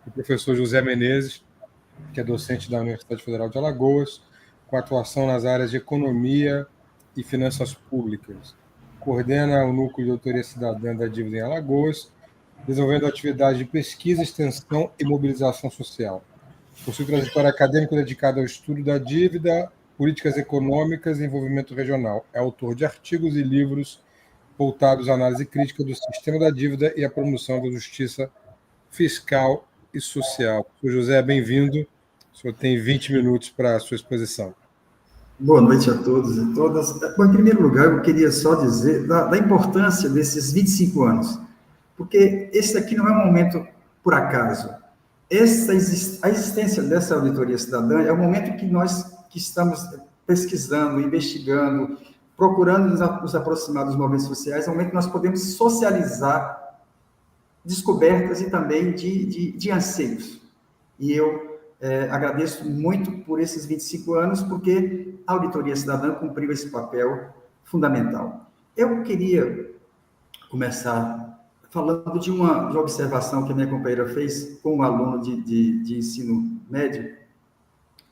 o professor José Menezes, que é docente da Universidade Federal de Alagoas, com atuação nas áreas de economia e finanças públicas. Coordena o Núcleo de Autoria Cidadã da Dívida em Alagoas, desenvolvendo atividades de pesquisa, extensão e mobilização social. Possui trajetória acadêmica dedicada ao estudo da dívida, políticas econômicas e envolvimento regional. É autor de artigos e livros voltados à análise crítica do sistema da dívida e à promoção da justiça fiscal e social. O José, bem-vindo. O senhor tem 20 minutos para a sua exposição. Boa noite a todos e todas. Bom, em primeiro lugar, eu queria só dizer da importância desses 25 anos, porque esse aqui não é um momento por acaso. A existência dessa auditoria cidadã é o momento que nós que estamos pesquisando, investigando, procurando nos aproximar dos movimentos sociais, é o momento que nós podemos socializar descobertas e também de anseios. E eu agradeço muito por esses 25 anos, porque a Auditoria Cidadã cumpriu esse papel fundamental. Eu queria começar falando de uma observação que a minha companheira fez com um aluno de ensino médio,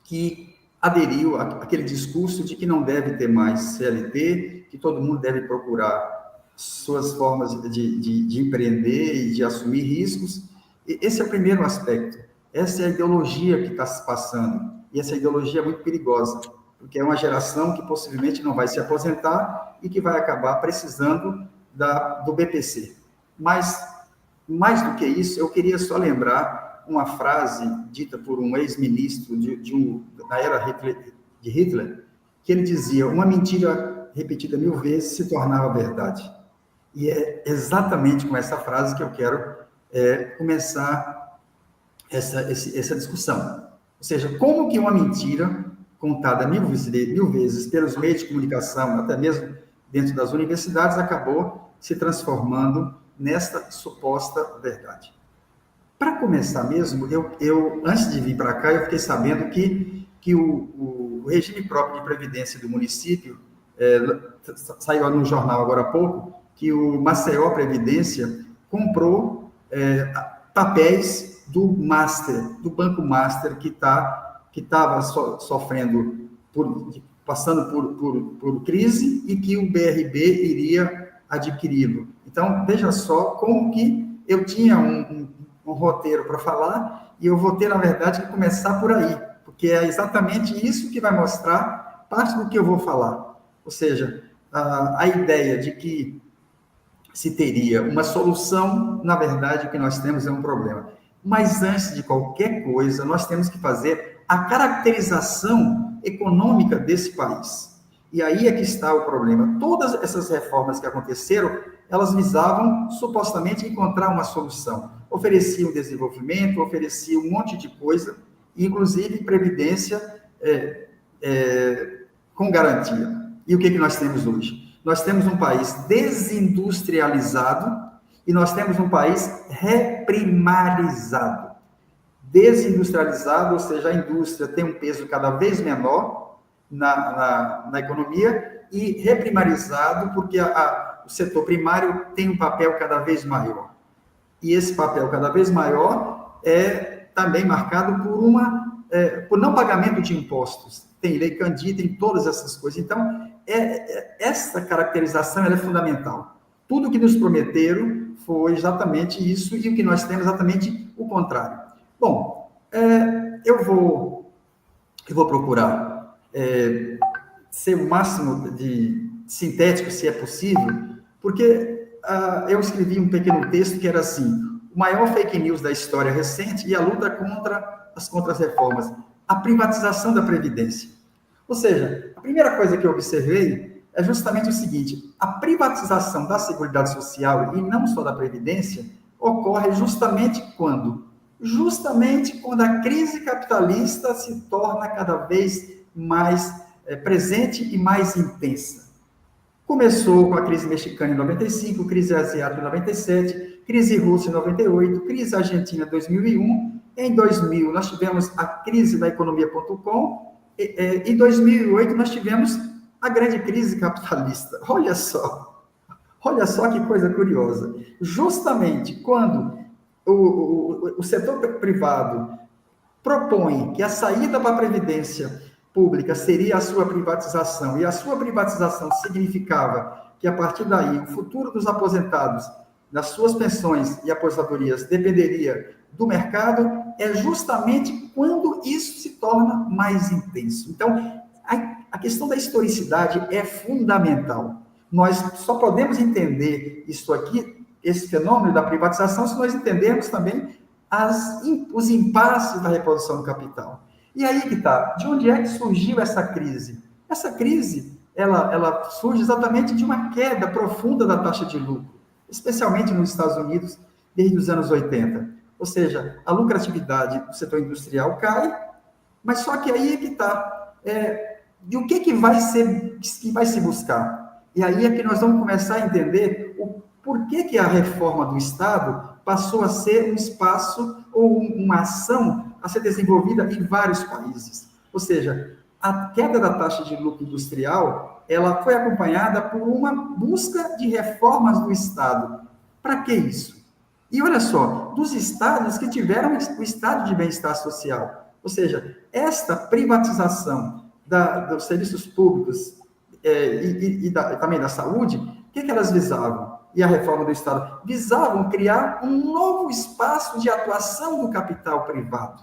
que aderiu àquele discurso de que não deve ter mais CLT, que todo mundo deve procurar suas formas de empreender e de assumir riscos. Esse é o primeiro aspecto. Essa é a ideologia que está se passando, e essa ideologia é muito perigosa, porque é uma geração que possivelmente não vai se aposentar e que vai acabar precisando do BPC. Mas, mais do que isso, eu queria só lembrar uma frase dita por um ex-ministro da era de Hitler, que ele dizia: uma mentira repetida 1000 vezes se tornava verdade. E é exatamente com essa frase que eu quero começar essa discussão. Ou seja, como que uma mentira contada 1000 vezes pelos meios de comunicação, até mesmo dentro das universidades, acabou se transformando nesta suposta verdade. Para começar mesmo, eu antes de vir para cá, eu fiquei sabendo que o regime próprio de previdência do município, saiu no jornal agora há pouco, que o Maceió Previdência comprou papéis do Banco Master, que estava sofrendo, passando por crise, e que o BRB iria adquiri-lo. Então, veja só como que eu tinha um roteiro para falar, e eu vou ter, na verdade, que começar por aí, porque é exatamente isso que vai mostrar parte do que eu vou falar. Ou seja, a ideia de que se teria uma solução, na verdade, o que nós temos é um problema. Mas antes de qualquer coisa, nós temos que fazer a caracterização econômica desse país. E aí é que está o problema. Todas essas reformas que aconteceram, elas visavam, supostamente, encontrar uma solução. Ofereciam desenvolvimento, ofereciam um monte de coisa, inclusive previdência com garantia. E o que nós temos hoje? Nós temos um país desindustrializado e nós temos um país reprimarizado. Desindustrializado, ou seja, a indústria tem um peso cada vez menor na economia, e reprimarizado porque o setor primário tem um papel cada vez maior. E esse papel cada vez maior é também marcado por não pagamento de impostos. Tem Lei Candir, tem todas essas coisas. Então, essa caracterização é fundamental. Tudo que nos prometeram foi exatamente isso, e o que nós temos é exatamente o contrário. Bom, eu vou procurar ser o máximo de sintético, se é possível, porque eu escrevi um pequeno texto que era assim: o maior fake news da história recente e a luta contra as contrarreformas, a privatização da Previdência. Ou seja, a primeira coisa que eu observei é justamente o seguinte: a privatização da Seguridade Social, e não só da Previdência, ocorre justamente quando a crise capitalista se torna cada vez mais presente e mais intensa. Começou com a crise mexicana em 95, crise asiática em 97, crise russa em 98, crise argentina em 2001. Em 2000, nós tivemos a crise da economia.com. Em 2008, nós tivemos a grande crise capitalista. Olha só que coisa curiosa. Justamente quando o setor privado propõe que a saída para a Previdência Pública seria a sua privatização, e a sua privatização significava que, a partir daí, o futuro dos aposentados, das suas pensões e aposentadorias, dependeria do mercado, é justamente quando isso se torna mais intenso. Então, a questão da historicidade é fundamental. Nós só podemos entender isso aqui, esse fenômeno da privatização, se nós entendermos também os impasses da reposição do capital. E aí que está, de onde é que surgiu essa crise? Essa crise, ela surge exatamente de uma queda profunda da taxa de lucro, especialmente nos Estados Unidos, desde os anos 80. Ou seja, a lucratividade do setor industrial cai, mas só que aí é que está. E o que vai se buscar? E aí é que nós vamos começar a entender o porquê que a reforma do Estado passou a ser um espaço ou uma ação a ser desenvolvida em vários países. Ou seja, a queda da taxa de lucro industrial, ela foi acompanhada por uma busca de reformas do Estado. Para que isso? E olha só, dos estados que tiveram o estado de bem-estar social, ou seja, esta privatização dos serviços públicos também da saúde, o que elas visavam? E a reforma do Estado visavam criar um novo espaço de atuação do capital privado.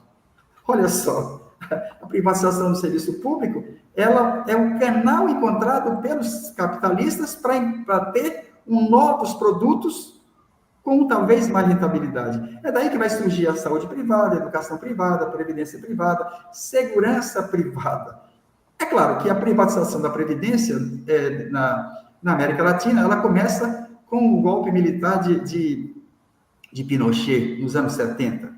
Olha só, a privatização do serviço público, ela é um canal encontrado pelos capitalistas para ter novos produtos com talvez mais rentabilidade. É daí que vai surgir a saúde privada, a educação privada, a previdência privada, segurança privada. É claro que a privatização da previdência na América Latina, ela começa com o golpe militar de Pinochet, nos anos 70,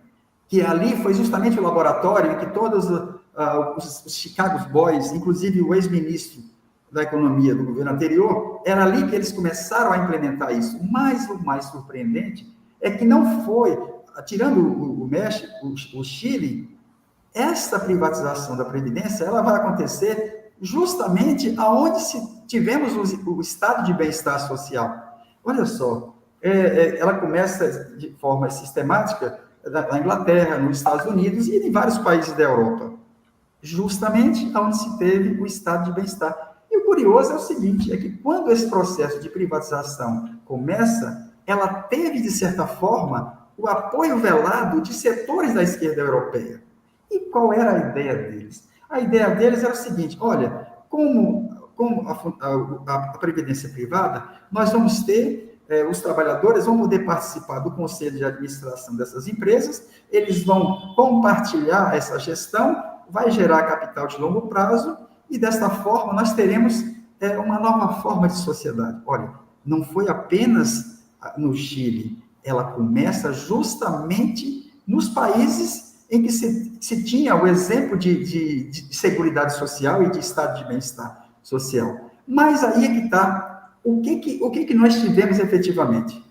que ali foi justamente o laboratório em que todos os Chicago Boys, inclusive o ex-ministro da Economia do governo anterior, era ali que eles começaram a implementar isso. Mas o mais surpreendente é que não foi, tirando o México, o Chile, essa privatização da Previdência, ela vai acontecer justamente aonde tivemos o estado de bem-estar social. Olha só, ela começa de forma sistemática na Inglaterra, nos Estados Unidos e em vários países da Europa, justamente onde se teve o estado de bem-estar. E o curioso é o seguinte, é que quando esse processo de privatização começa, ela teve, de certa forma, o apoio velado de setores da esquerda europeia. E qual era a ideia deles? A ideia deles era o seguinte, olha, como a previdência privada, nós vamos ter, os trabalhadores vão poder participar do conselho de administração dessas empresas, eles vão compartilhar essa gestão, vai gerar capital de longo prazo, e desta forma nós teremos uma nova forma de sociedade. Olha, não foi apenas no Chile, ela começa justamente nos países em que se tinha o exemplo de seguridade social e de estado de bem-estar social. Mas aí é que está, o que nós tivemos efetivamente?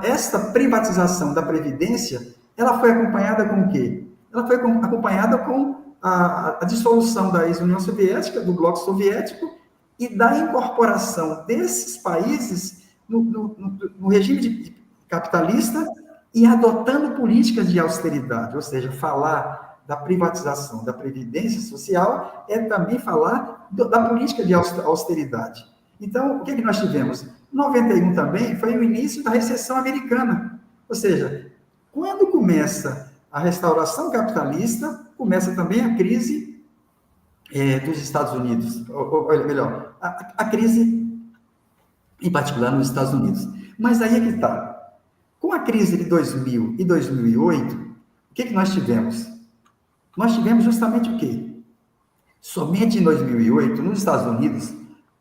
Esta privatização da Previdência, ela foi acompanhada com o quê? Ela foi acompanhada com a dissolução da ex-União Soviética, do bloco soviético, e da incorporação desses países no regime capitalista e adotando políticas de austeridade, ou seja, falar da privatização da previdência social é também falar da política de austeridade. Então, o que nós tivemos? 91 também foi o início da recessão americana, ou seja, quando começa a restauração capitalista, começa também a crise dos Estados Unidos, ou melhor, a crise em particular nos Estados Unidos. Mas aí é que está. Com a crise de 2000 e 2008, o que nós tivemos? Nós tivemos justamente o quê? Somente em 2008, nos Estados Unidos,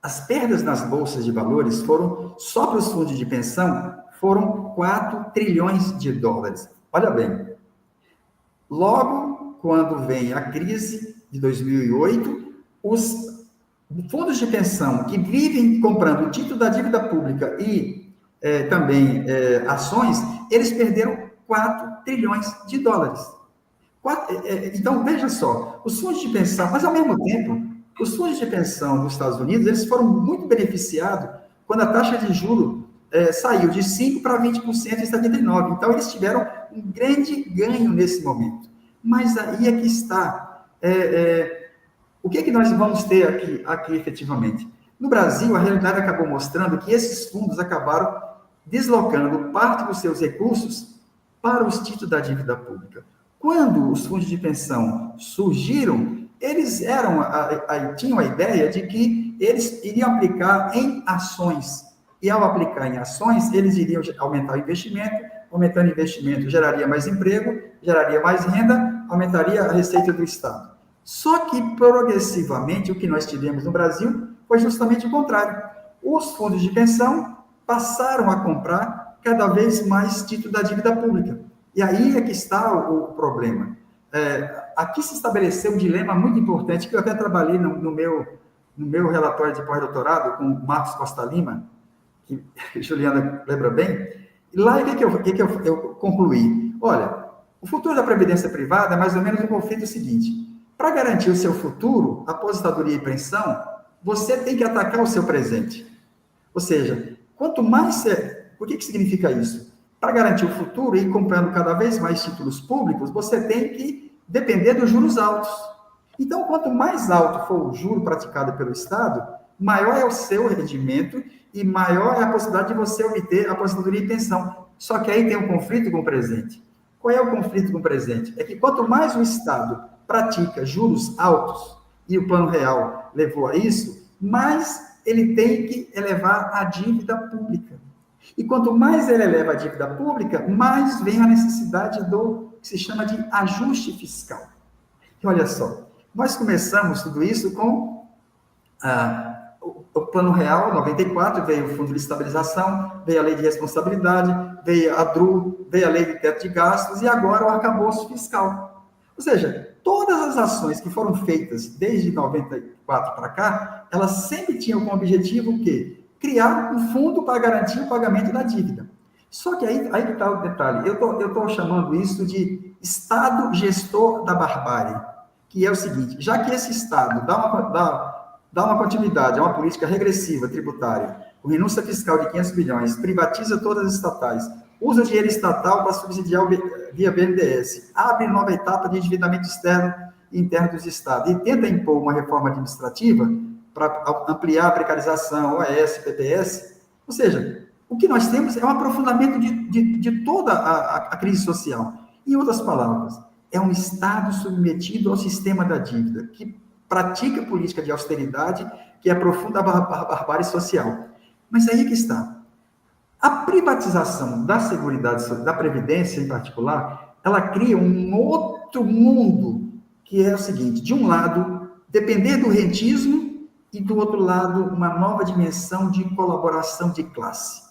as perdas nas bolsas de valores foram, só para os fundos de pensão, foram 4 trilhões de dólares. Olha bem, logo quando vem a crise de 2008, os fundos de pensão que vivem comprando o título da dívida pública e também ações, eles perderam 4 trilhões de dólares. Então, veja só, os fundos de pensão, mas ao mesmo tempo, os fundos de pensão dos Estados Unidos, eles foram muito beneficiados quando a taxa de juros saiu de 5% para 20% em 79%. Então, eles tiveram um grande ganho nesse momento. Mas aí é que está. O que é que nós vamos ter aqui efetivamente? No Brasil, a realidade acabou mostrando que esses fundos acabaram deslocando parte dos seus recursos para os títulos da dívida pública. Quando os fundos de pensão surgiram, eles tinham a ideia de que eles iriam aplicar em ações. E ao aplicar em ações, eles iriam aumentar o investimento, aumentando o investimento geraria mais emprego, geraria mais renda, aumentaria a receita do Estado. Só que, progressivamente, o que nós tivemos no Brasil foi justamente o contrário. Os fundos de pensão passaram a comprar cada vez mais títulos da dívida pública. E aí é que está o problema. Aqui se estabeleceu um dilema muito importante, que eu até trabalhei no meu relatório de pós-doutorado com o Marcos Costa Lima, que Juliana lembra bem. E lá, o que eu concluí? Olha, o futuro da previdência privada é mais ou menos um conflito seguinte. Para garantir o seu futuro, aposentadoria e pensão, você tem que atacar o seu presente. Ou seja, quanto mais você... O que significa isso? Para garantir o futuro e ir comprando cada vez mais títulos públicos, você tem que depender dos juros altos. Então, quanto mais alto for o juro praticado pelo Estado, maior é o seu rendimento e maior é a possibilidade de você obter aposentadoria e pensão. Só que aí tem um conflito com o presente. Qual é o conflito com o presente? É que quanto mais o Estado pratica juros altos, e o Plano Real levou a isso, mais ele tem que elevar a dívida pública. E quanto mais ele eleva a dívida pública, mais vem a necessidade do que se chama de ajuste fiscal. E olha só, nós começamos tudo isso com o Plano Real, 94, veio o Fundo de Estabilização, veio a Lei de Responsabilidade, veio a DRU, veio a Lei de Teto de Gastos e agora o arcabouço fiscal. Ou seja, todas as ações que foram feitas desde 94 para cá, elas sempre tinham como objetivo o quê? Criar um fundo para garantir o pagamento da dívida. Só que aí que está o detalhe. Eu estou chamando isso de Estado gestor da barbárie, que é o seguinte, já que esse Estado dá uma continuidade a uma política regressiva tributária, com renúncia fiscal de 500 bilhões, privatiza todas as estatais, usa o dinheiro estatal para subsidiar via BNDES, abre nova etapa de endividamento externo e interno dos estados e tenta impor uma reforma administrativa para ampliar a precarização, OAS, PPS. Ou seja, o que nós temos é um aprofundamento de toda a crise social. Em outras palavras, é um Estado submetido ao sistema da dívida, que pratica política de austeridade, que aprofunda a barbárie social. Mas aí que está. A privatização da Seguridade, da Previdência em particular, ela cria um outro mundo, que é o seguinte, de um lado, depender do rentismo, e do outro lado, uma nova dimensão de colaboração de classe.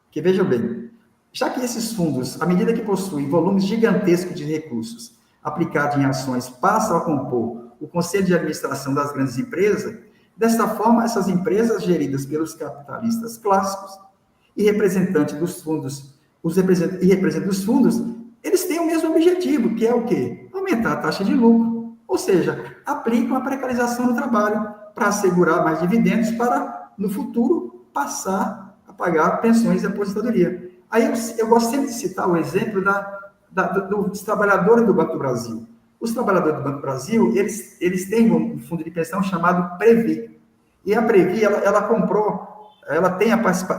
Que veja bem, já que esses fundos, à medida que possuem volumes gigantescos de recursos aplicados em ações, passam a compor o conselho de administração das grandes empresas, desta forma, essas empresas geridas pelos capitalistas clássicos e representantes dos fundos, eles têm o mesmo objetivo, que é o quê? Aumentar a taxa de lucro. Ou seja, aplicam a precarização do trabalho para assegurar mais dividendos para, no futuro, passar a pagar pensões e aposentadoria. Aí eu gosto sempre de citar o exemplo dos trabalhadores do Banco do Brasil. Os trabalhadores do Banco do Brasil, eles têm um fundo de pensão chamado Previ. E a Previ, ela comprou, ela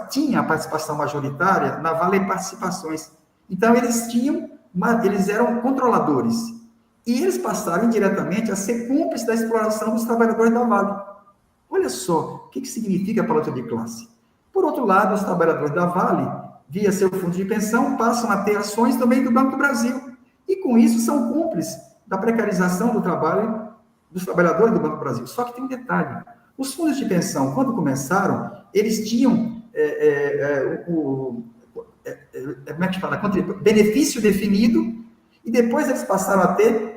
tinha a participação majoritária na Vale Participações. Então, eles eram controladores. E eles passaram indiretamente a ser cúmplices da exploração dos trabalhadores da Vale. Olha só, o que significa a luta de classe? Por outro lado, os trabalhadores da Vale, via seu fundo de pensão, passam a ter ações também do Banco do Brasil. E com isso são cúmplices da precarização do trabalho dos trabalhadores do Banco do Brasil. Só que tem um detalhe. Os fundos de pensão, quando começaram, eles tinham benefício definido e depois eles passaram a ter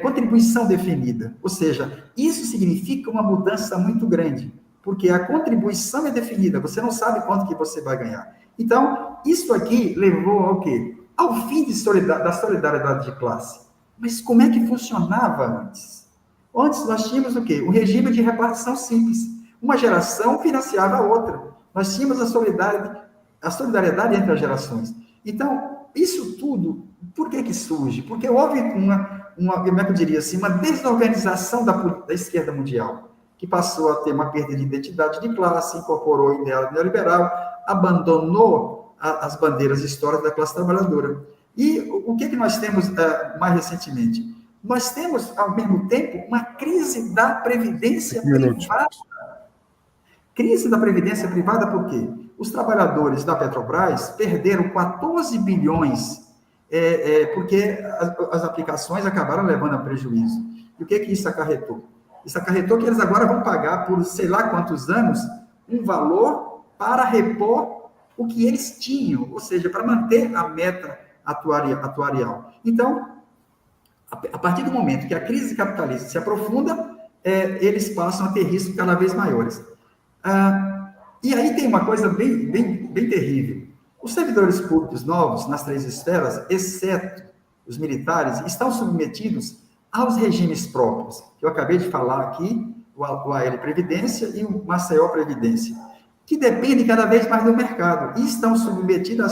contribuição definida. Ou seja, isso significa uma mudança muito grande, porque a contribuição é definida, você não sabe quanto que você vai ganhar. Então, isso aqui levou ao quê? Ao fim da solidariedade de classe. Mas como é que funcionava antes? Antes nós tínhamos o quê? Um regime de repartição simples. Uma geração financiava a outra. Nós tínhamos a a solidariedade entre as gerações. Então, isso tudo, por que surge? Porque houve como é que eu diria assim, uma desorganização da esquerda mundial, que passou a ter uma perda de identidade de classe, incorporou o ideal neoliberal, abandonou as bandeiras históricas da classe trabalhadora. E o que nós temos mais recentemente? Nós temos, ao mesmo tempo, uma crise da previdência privada. Crise da previdência privada por quê? Os trabalhadores da Petrobras perderam 14 bilhões porque as aplicações acabaram levando a prejuízo. E o que isso acarretou? Isso acarretou que eles agora vão pagar por sei lá quantos anos um valor para repor o que eles tinham, ou seja, para manter a meta atuarial. Então, a partir do momento que a crise capitalista se aprofunda, eles passam a ter riscos cada vez maiores. E aí tem uma coisa bem terrível. Os servidores públicos novos, nas 3 esferas, exceto os militares, estão submetidos aos regimes próprios, que eu acabei de falar aqui, o AL Previdência e o Maceió Previdência, que dependem cada vez mais do mercado e estão submetidos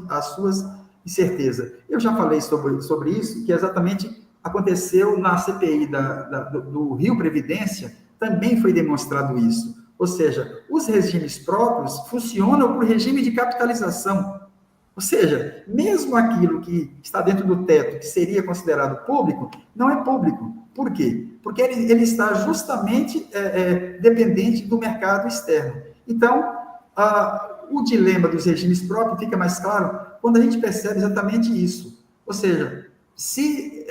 às suas incertezas. Eu já falei sobre isso, que exatamente aconteceu na CPI do Rio Previdência, também foi demonstrado isso. Ou seja, os regimes próprios funcionam por regime de capitalização. Ou seja, mesmo aquilo que está dentro do teto, que seria considerado público, não é público. Por quê? Porque ele está justamente dependente do mercado externo. Então, o dilema dos regimes próprios fica mais claro quando a gente percebe exatamente isso. Ou seja, se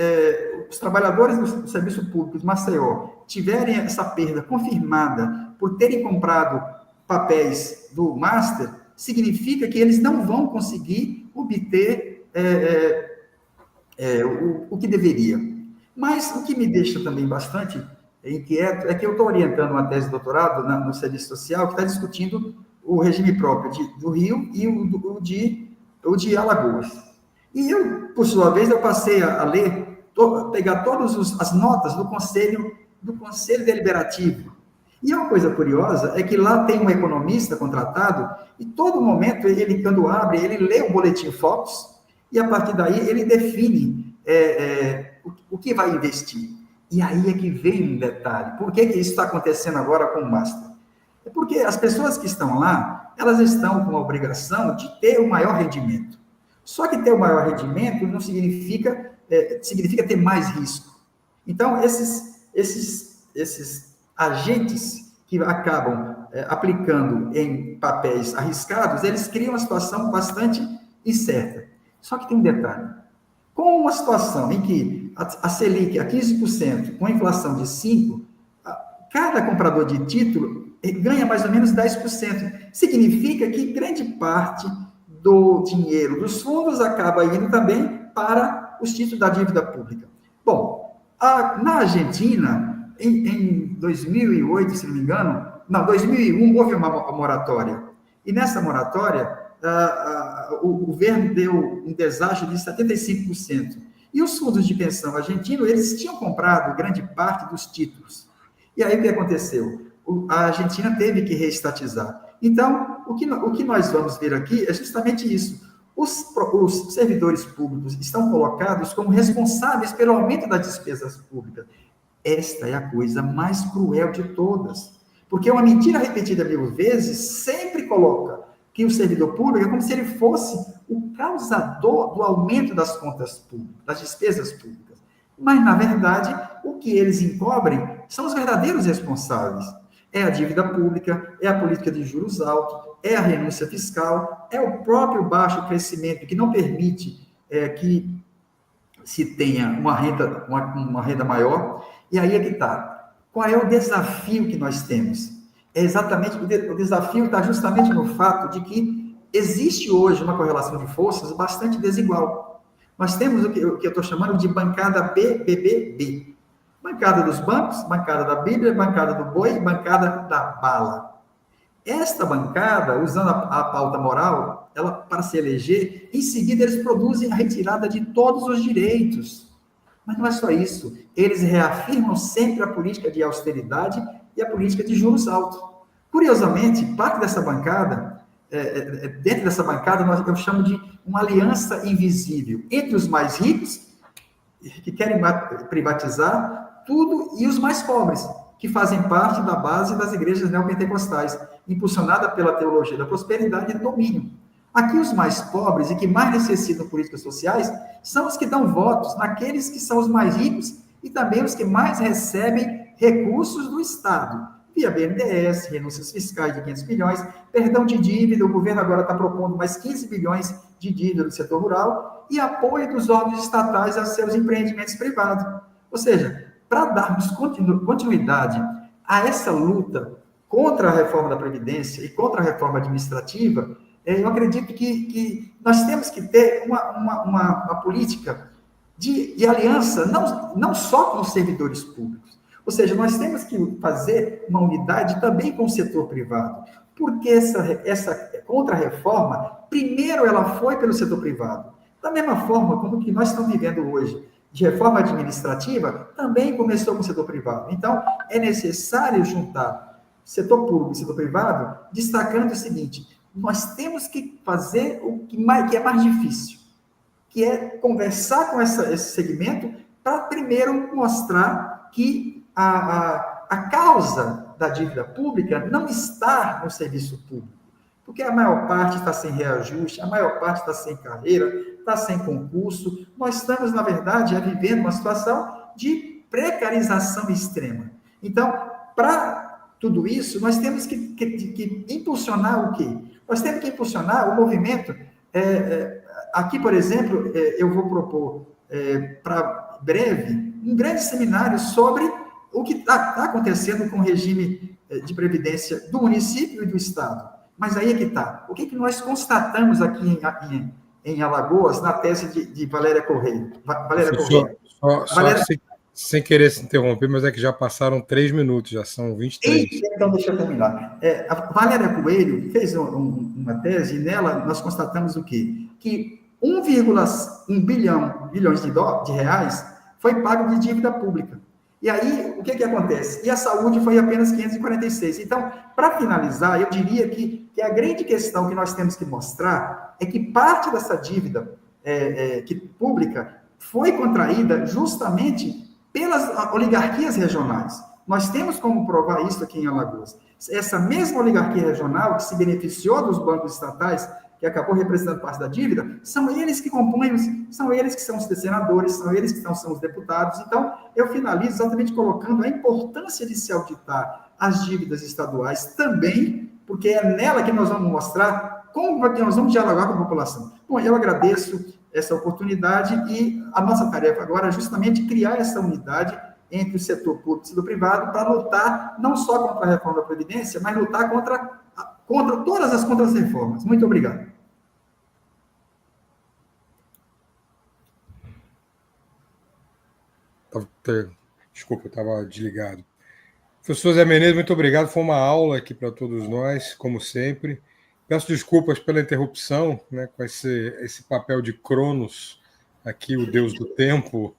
os trabalhadores do serviço público de Maceió tiverem essa perda confirmada por terem comprado papéis do Master, significa que eles não vão conseguir obter o que deveria. Mas o que me deixa também bastante inquieto é que eu estou orientando uma tese de doutorado no serviço social que está discutindo o regime próprio do Rio e o de Alagoas. E eu, por sua vez, eu passei a ler, pegar todas as notas do Conselho Deliberativo. E uma coisa curiosa é que lá tem um economista contratado e todo momento, ele quando abre, ele lê o boletim Focus e a partir daí ele define o que vai investir. E aí é que vem um detalhe. Por que isso está acontecendo agora com o Master? É porque as pessoas que estão lá, elas estão com a obrigação de ter o maior rendimento. Só que ter o maior rendimento não significa ter mais risco. Então, esses agentes que acabam aplicando em papéis arriscados, eles criam uma situação bastante incerta. Só que tem um detalhe. Com uma situação em que a Selic é 15%, com a inflação de 5%, cada comprador de título ganha mais ou menos 10%. Significa que grande parte do dinheiro dos fundos acaba indo também para os títulos da dívida pública. Bom, na Argentina, em 2008, se não me engano, não, 2001, houve uma moratória. E nessa moratória, o governo deu um deságio de 75%. E os fundos de pensão argentinos, eles tinham comprado grande parte dos títulos. E aí o que aconteceu? A Argentina teve que reestatizar. Então, o que nós vamos ver aqui é justamente isso. Os servidores públicos estão colocados como responsáveis pelo aumento das despesas públicas. Esta é a coisa mais cruel de todas. Porque uma mentira repetida 1000 vezes sempre coloca que o servidor público é como se ele fosse o causador do aumento das contas públicas, das despesas públicas. Mas, na verdade, o que eles encobrem são os verdadeiros responsáveis. É a dívida pública, é a política de juros altos, é a renúncia fiscal, é o próprio baixo crescimento que não permite que se tenha uma renda maior. E aí é que está. Qual é o desafio que nós temos? O desafio está justamente no fato de que existe hoje uma correlação de forças bastante desigual. Nós temos o que eu estou chamando de bancada BBB. Bancada dos bancos, bancada da Bíblia, bancada do boi e bancada da bala. Esta bancada, usando a pauta moral, ela, para se eleger, em seguida eles produzem a retirada de todos os direitos. Mas não é só isso. Eles reafirmam sempre a política de austeridade e a política de juros altos. Curiosamente, parte dessa bancada dentro dessa bancada, eu chamo de uma aliança invisível entre os mais ricos, que querem privatizar tudo, e os mais pobres, que fazem parte da base das igrejas neopentecostais, impulsionada pela teologia da prosperidade e do domínio. Aqui, os mais pobres e que mais necessitam de políticas sociais são os que dão votos naqueles que são os mais ricos e também os que mais recebem recursos do Estado, via BNDES, renúncias fiscais de 500 bilhões, perdão de dívida, o governo agora está propondo mais 15 bilhões de dívida do setor rural e apoio dos órgãos estatais a seus empreendimentos privados. Ou seja, para darmos continuidade a essa luta contra a reforma da Previdência e contra a reforma administrativa, eu acredito que nós temos que ter uma política de aliança, não só com os servidores públicos. Ou seja, nós temos que fazer uma unidade também com o setor privado, porque essa contra-reforma, primeiro ela foi pelo setor privado. Da mesma forma como que nós estamos vivendo hoje, de reforma administrativa, também começou com o setor privado. Então, é necessário juntar setor público e setor privado, destacando o seguinte: nós temos que fazer o que é mais difícil, que é conversar com esse segmento para, primeiro, mostrar que a causa da dívida pública não está no serviço público, porque a maior parte está sem reajuste, a maior parte está sem carreira, está sem concurso. Nós estamos, na verdade, vivendo uma situação de precarização extrema. Então, para tudo isso, nós temos que impulsionar o quê? Nós temos que impulsionar o movimento. Aqui, por exemplo, eu vou propor para breve um grande seminário sobre o que está acontecendo com o regime de previdência do município e do Estado. Mas aí é que está. O que nós constatamos aqui em Alagoas, na tese de Valéria Correia? Sem querer se interromper, mas é que já passaram 3 minutos, já são 23. Então, deixa eu terminar. A Valéria Coelho fez uma tese, e nela nós constatamos o quê? Que 1,1 bilhões de reais foi pago de dívida pública. E aí, o que acontece? E a saúde foi apenas 546. Então, para finalizar, eu diria que a grande questão que nós temos que mostrar é que parte dessa dívida pública foi contraída justamente pelas oligarquias regionais. Nós temos como provar isso aqui em Alagoas. Essa mesma oligarquia regional que se beneficiou dos bancos estatais, que acabou representando parte da dívida, são eles que compõem, são eles que são os senadores, são eles que são os deputados. Então, eu finalizo exatamente colocando a importância de se auditar as dívidas estaduais também, porque é nela que nós vamos mostrar como nós vamos dialogar com a população. Bom, eu agradeço essa oportunidade e a nossa tarefa agora é justamente criar essa unidade entre o setor público e o setor privado para lutar não só contra a reforma da Previdência, mas lutar contra todas as contra-reformas. Muito obrigado. Desculpa, eu estava desligado. Professor Zé Menezes, muito obrigado. Foi uma aula aqui para todos nós, como sempre. Peço desculpas pela interrupção, né, com esse papel de Cronos, aqui, o deus do tempo.